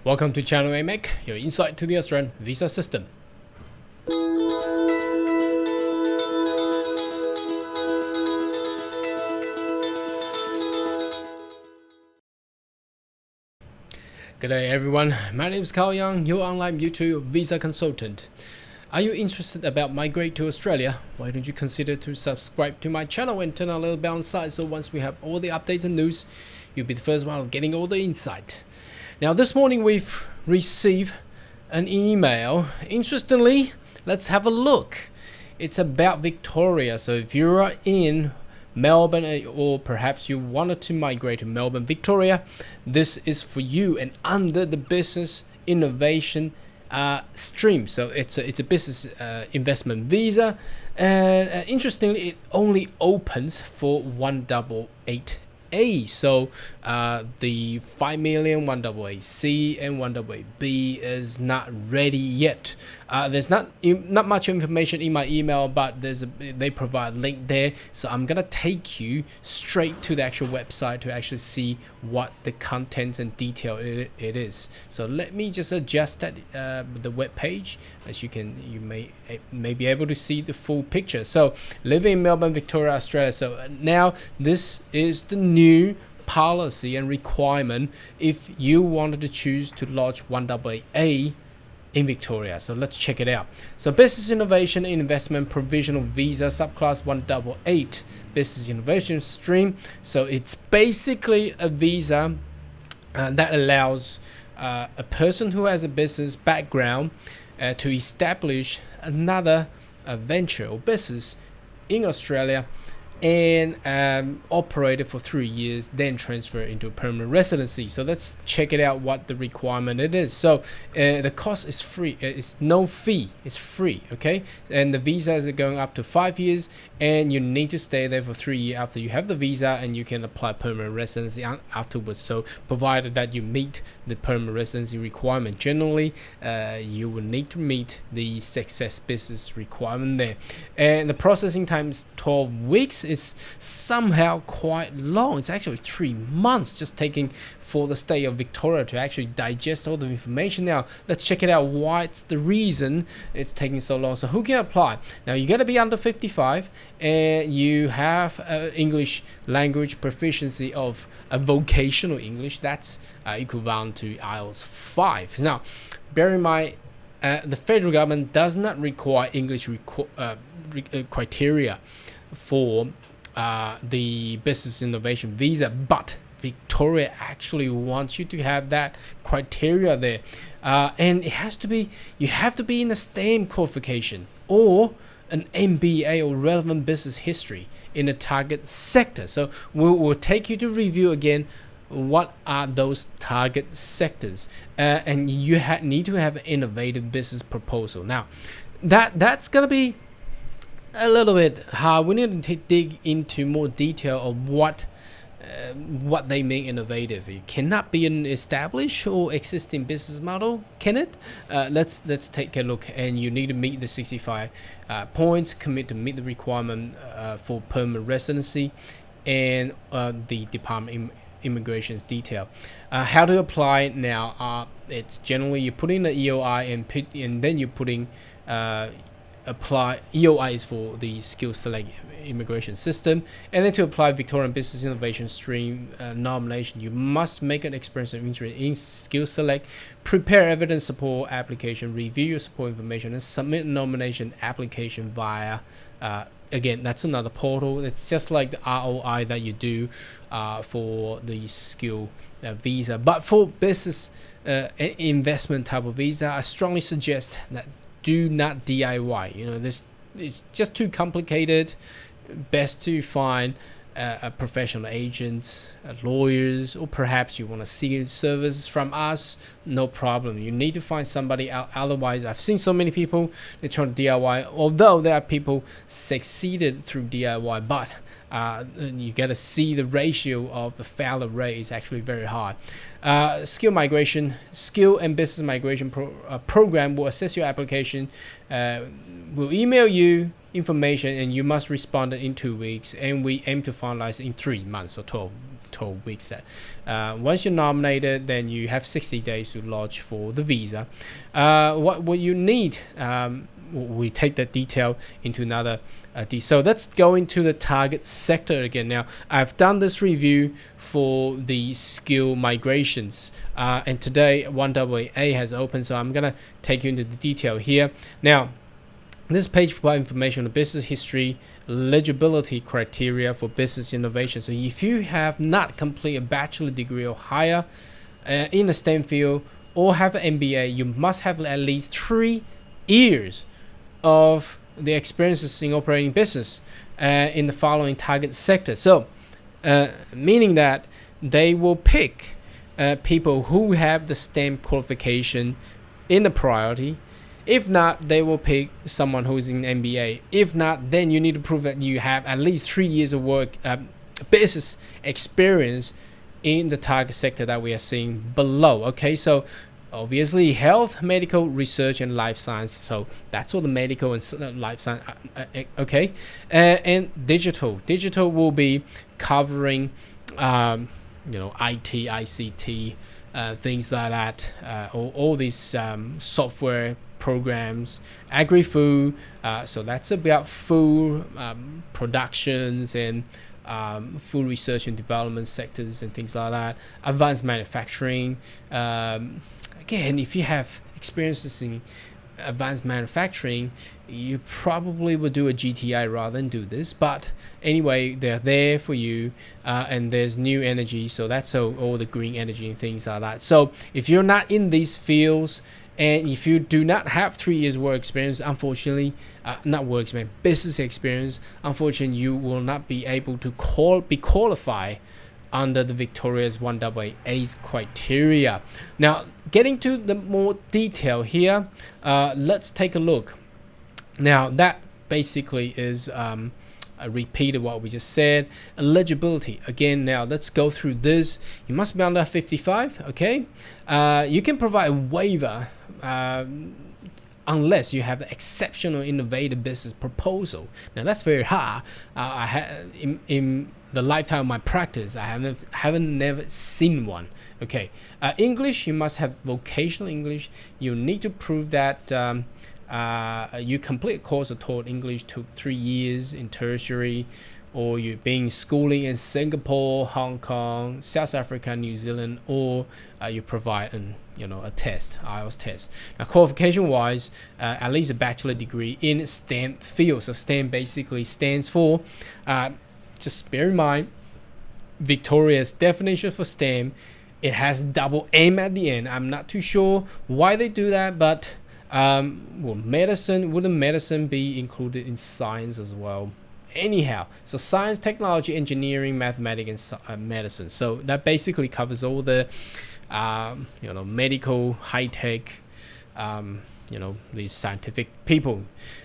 Welcome to Channel AMEC, your insight to the Australian visa system. Good day everyone, my name is Carl Young, your online YouTube visa consultant. Are you interested about migrate to Australia? Why don't you consider to subscribe to my channel and turn on a little bell on side, so once we have all the updates and news, you'll be the first one getting all the insight. Now this morning we've received an email. Interestingly, let's have a look. It's about Victoria. So if you are in Melbourne, or perhaps you wanted to migrate to Melbourne, Victoria, this is for you and under the Business Innovation stream. So it's a business investment visa, and interestingly, it only opens for 188A. So the 5 million 188C and 188B is not ready yet. There's not much information in my email, but they provide a link there, so I'm gonna take you straight to the actual website to actually see what the contents and detail it is. So let me just adjust that the web page, as you may be able to see the full picture. So living in Melbourne, Victoria, Australia. So now this is the new policy and requirement if you wanted to choose to lodge 188A in Victoria. So let's check it out. So Business Innovation Investment Provisional Visa Subclass 188 Business Innovation Stream. So it's basically a visa that allows a person who has a business background to establish another venture or business in Australia and operate it for 3 years, then transfer into permanent residency. So let's check it out what the requirement it is. So the cost is free, it's no fee, it's free, okay? And the visa is going up to 5 years, and you need to stay there for 3 years after you have the visa, and you can apply permanent residency afterwards. So provided that you meet the permanent residency requirement, generally you will need to meet the success business requirement there. And the processing time is 12 weeks. Is somehow quite long. It's actually 3 months just taking for the state of Victoria to actually digest all the information. Now let's check it out, what's the reason it's taking so long. So who can apply? Now you got to be under 55 and you have English language proficiency of a vocational English that's equivalent to IELTS 5. Now bear in mind, the federal government does not require English criteria for the business innovation visa, but Victoria actually wants you to have that criteria there, and it has to be, you have to be in the STEM qualification or an MBA or relevant business history in the target sector. So we'll take you to review again what are those target sectors, and you need to have an innovative business proposal. Now that's gonna be a little bit hard. We need to dig into more detail of what they mean innovative. It cannot be an established or existing business model, can it? Let's take a look. And you need to meet the 65 points, commit to meet the requirement for permanent residency, and the Department Immigration's detail. How to apply now? It's generally you put in the EOI and then you put in apply. EOI is for the skill select immigration system, and then to apply Victorian Business Innovation Stream nomination, you must make an experience of interest in skill select, prepare evidence support application, review your support information, and submit a nomination application via again, that's another portal. It's just like the ROI that you do for the skill visa, but for business investment type of visa, I strongly suggest that do not DIY. You know, this is just too complicated. Best to find a professional agent, lawyers, or perhaps you want to see services from us. No problem. You need to find somebody out. Otherwise, I've seen so many people they try to DIY. Although there are people succeeded through DIY, but you got to see the ratio of the failure rate is actually very high. Skill and business migration program will assess your application, will email you information, and you must respond in 2 weeks, and we aim to finalize in 3 months or 12 weeks. Once you're nominated, then you have 60 days to lodge for the visa. What you need, we take that detail into another so let's go into the target sector again. Now, I've done this review for the skill migrations, and today 1AA has opened, so I'm gonna take you into the detail here. Now, this page provides information on the business history, legibility criteria for business innovation. So if you have not completed a bachelor degree or higher in the STEM field or have an MBA, you must have at least 3 years of the experiences in operating business in the following target sector. So meaning that they will pick people who have the STEM qualification in the priority. If not, they will pick someone who is in MBA. If not, then you need to prove that you have at least 3 years of work business experience in the target sector that we are seeing below. Okay, so obviously health, medical, research, and life science. So that's all the medical and life science. Okay, and digital will be covering IT, ICT, things like that, all these software programs, agri-food, so that's about food productions and food research and development sectors and things like that. Advanced manufacturing, again, if you have experiences in advanced manufacturing, you probably would do a GTI rather than do this, but anyway, they're there for you, and there's new energy, so that's all the green energy and things like that. So if you're not in these fields, and if you do not have 3 years work experience, unfortunately, not work experience, business experience, unfortunately, you will not be able to be qualified under the Victoria's 1AA's criteria. Now, getting to the more detail here, let's take a look. Now, that basically is a repeat of what we just said. Eligibility, again, now let's go through this. You must be under 55, okay? You can provide a waiver unless you have an exceptional innovative business proposal. Now that's very hard. In the lifetime of my practice, I haven't never seen one. Okay, English, you must have vocational English. You need to prove that you complete a course or taught English took 3 years in tertiary, or you're being schooling in Singapore, Hong Kong, South Africa, New Zealand, or you provide a test, IELTS test. Now, qualification wise, at least a bachelor degree in STEM field. So STEM basically stands for, just bear in mind, Victoria's definition for STEM, it has double M at the end. I'm not too sure why they do that, but wouldn't medicine be included in science as well? Anyhow, so science, technology, engineering, mathematics, and medicine. So that basically covers all the medical, high tech, these scientific people,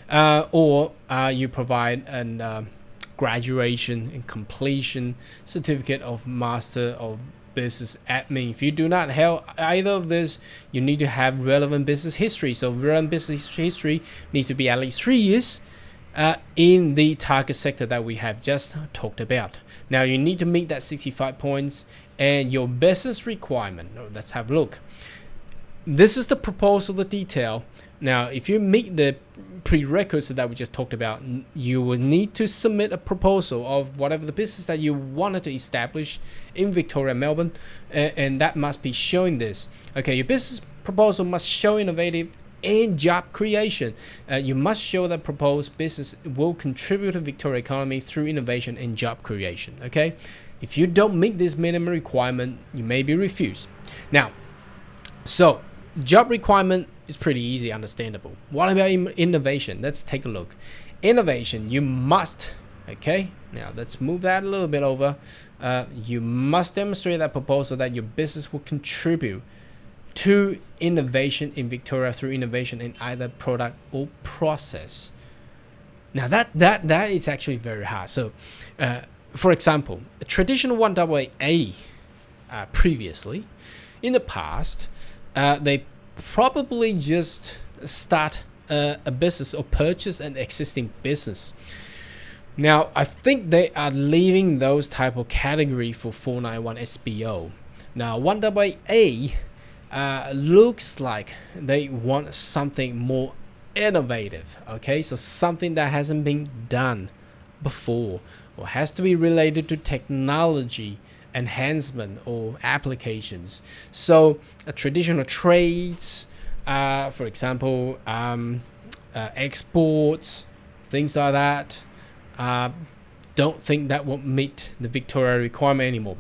or you provide an graduation and completion certificate of Master of Business Admin. If you do not have either of this, you need to have relevant business history. So relevant business history needs to be at least 3 years in the target sector that we have just talked about. Now you need to meet that 65 points and your business requirement. Let's have a look. This is the proposal, the detail. Now, if you meet the prerequisites that we just talked about, you will need to submit a proposal of whatever the business that you wanted to establish in Victoria, Melbourne, and that must be showing this. Okay, your business proposal must show innovative and job creation. You must show that proposed business will contribute to Victoria economy through innovation and job creation. Okay, if you don't meet this minimum requirement, you may be refused. Now, so job requirement is pretty easy, understandable. What about innovation? Let's take a look. Innovation, you must, okay, now let's move that a little bit over. You must demonstrate that proposal that your business will contribute to innovation in Victoria through innovation in either product or process. Now that is actually very hard. So for example, a traditional 1AA previously, in the past, they probably just start a business or purchase an existing business. Now, I think they are leaving those type of category for 491 SBO. Now, 1AA looks like they want something more innovative. Okay, so something that hasn't been done before, or has to be related to technology enhancement or applications. So traditional trades, for example, exports, things like that, don't think that will meet the Victoria requirement anymore.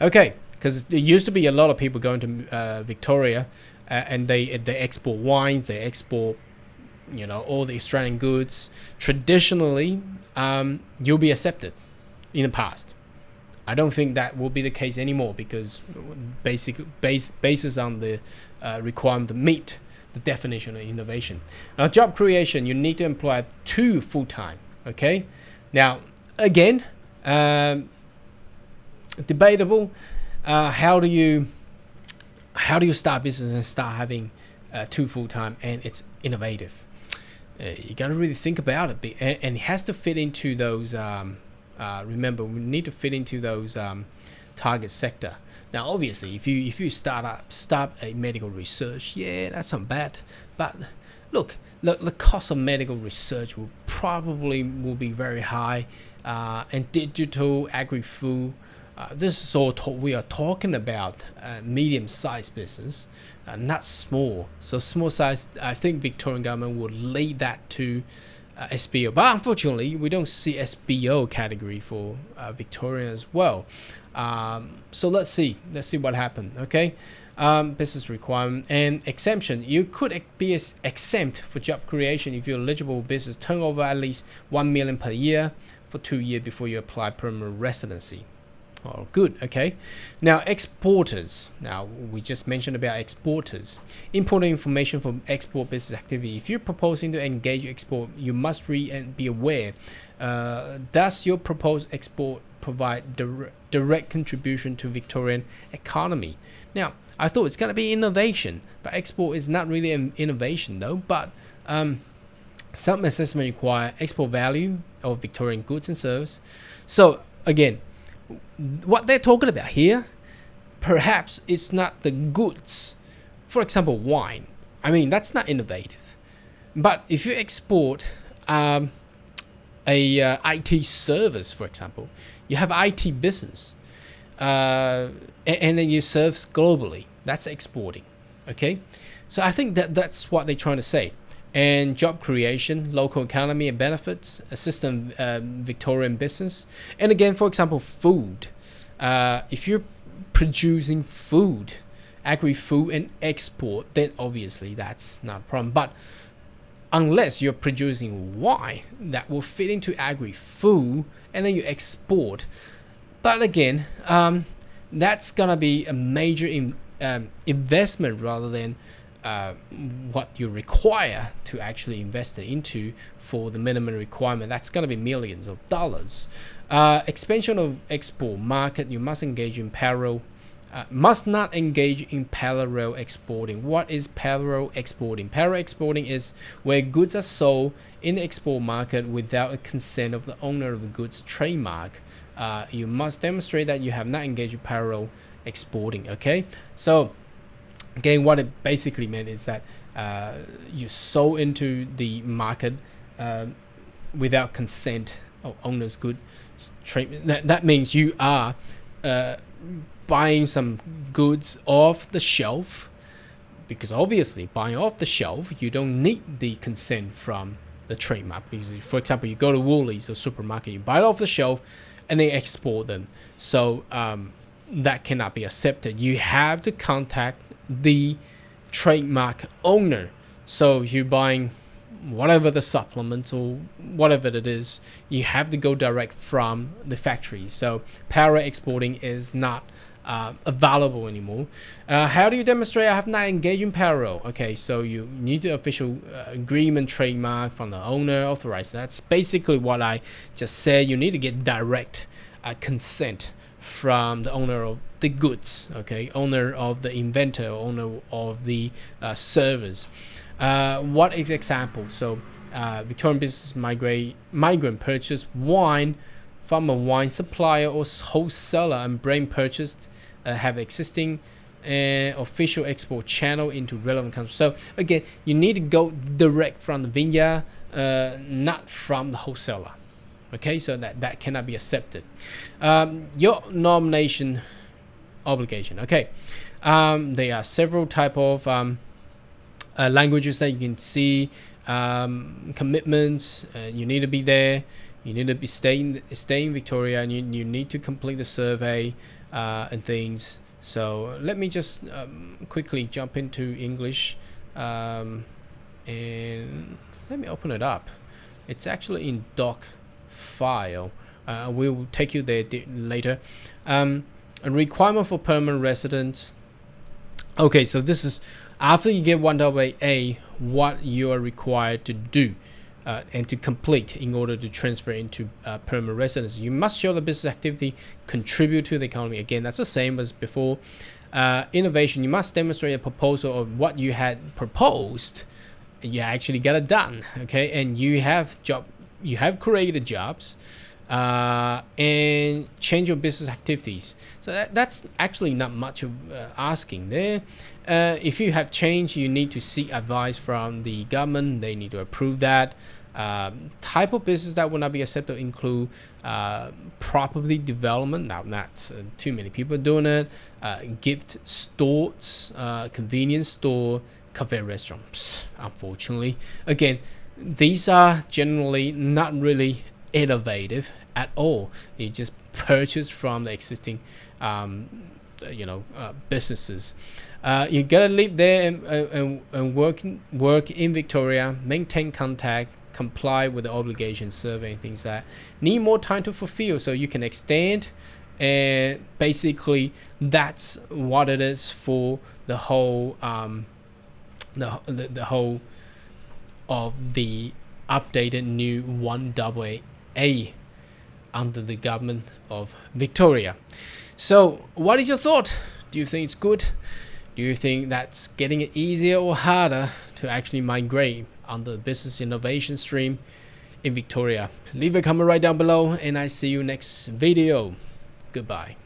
Okay, because there used to be a lot of people going to Victoria, and they export wines, they export, you know, all the Australian goods. Traditionally, you'll be accepted in the past. I don't think that will be the case anymore, because basis on the requirement to meet the definition of innovation. Now, job creation, you need to employ 2 full-time. Okay, now again, debatable. How do you start business and start having 2 full-time and it's innovative? You got to really think about it, and it has to fit into those. Remember, we need to fit into those target sector. Now, obviously, if you start a medical research, yeah, that's not bad. But look, the cost of medical research will be very high, and digital agri-food. This is all we are talking about medium-sized business, not small. So small size, I think Victorian government will lead that to SBO, but unfortunately, we don't see SBO category for Victorian as well. So let's see what happens. Okay, business requirement and exemption. You could be exempt for job creation if you're eligible business turnover at least 1 million per year for 2 years before you apply permanent residency. Oh, good. Okay. Now, exporters. Now, we just mentioned about exporters. Importing information from export business activity. If you're proposing to engage export, you must read and be aware. Does your proposed export provide direct contribution to Victorian economy? Now, I thought it's going to be innovation, but export is not really an innovation though. But some assessment require export value of Victorian goods and services. So again, what they're talking about here, perhaps it's not the goods. For example, wine. I mean, that's not innovative. But if you export a IT service, for example, you have IT business, and then you serve globally. That's exporting. Okay, so I think that's what they're trying to say. And job creation, local economy and benefits, assistant Victorian business. And again, for example, food. If you're producing food, agri-food and export, then obviously that's not a problem. But unless you're producing wine, that will fit into agri-food, and then you export. But again, that's gonna be a major investment rather than what you require to actually invest it into for the minimum requirement. That's going to be millions of dollars. Expansion of export market. You must engage in parallel. Must not engage in parallel exporting. What is parallel exporting? Parallel exporting is where goods are sold in the export market without a consent of the owner of the goods trademark. You must demonstrate that you have not engaged in parallel exporting. Okay, so again, what it basically meant is that you sold into the market without consent of owner's goods trade. That means you are buying some goods off the shelf, because obviously buying off the shelf, you don't need the consent from the trademark. Because, for example, you go to Woolies or supermarket, you buy it off the shelf, and they export them. So that cannot be accepted. You have to contact the trademark owner. So if you're buying whatever the supplements or whatever it is, you have to go direct from the factory. So parallel exporting is not available anymore. How do you demonstrate I have not engaged in parallel? Okay, so you need the official agreement trademark from the owner authorized. That's basically what I just said. You need to get direct consent from the owner of the goods, okay, owner of the inventor, owner of the service. What is example? So Victorian business migrant purchase wine from a wine supplier or wholesaler and bring purchased have existing official export channel into relevant countries. So again, you need to go direct from the vineyard, not from the wholesaler. Okay, so that cannot be accepted. Your nomination obligation. Okay, there are several type of languages that you can see. Commitments. You need to be there. You need to be stay in Victoria, and you need to complete the survey and things. So let me just quickly jump into English, and let me open it up. It's actually in doc file. We'll take you there later. A requirement for permanent residents. Okay, so this is after you get 1AA, what you are required to do and to complete in order to transfer into permanent residence. You must show the business activity contribute to the economy. Again, that's the same as before. Innovation, you must demonstrate a proposal of what you had proposed, and you actually got it done. Okay, and you have created jobs and change your business activities. So that's actually not much of asking there. If you have change, you need to seek advice from the government. They need to approve that. Type of business that will not be accepted include property development. Now, not too many people doing it. Gift stores, convenience store, cafe restaurants. Unfortunately, again, these are generally not really innovative at all. You just purchase from the existing businesses. You gotta live there and work in Victoria, maintain contact, comply with the obligation survey and things that need more time to fulfill, so you can extend. And basically that's what it is for the whole the whole of the updated new 1AA under the government of Victoria. So what is your thought? Do you think it's good? Do you think that's getting it easier or harder to actually migrate under the business innovation stream in Victoria? Leave a comment right down below, and I see you next video. Goodbye.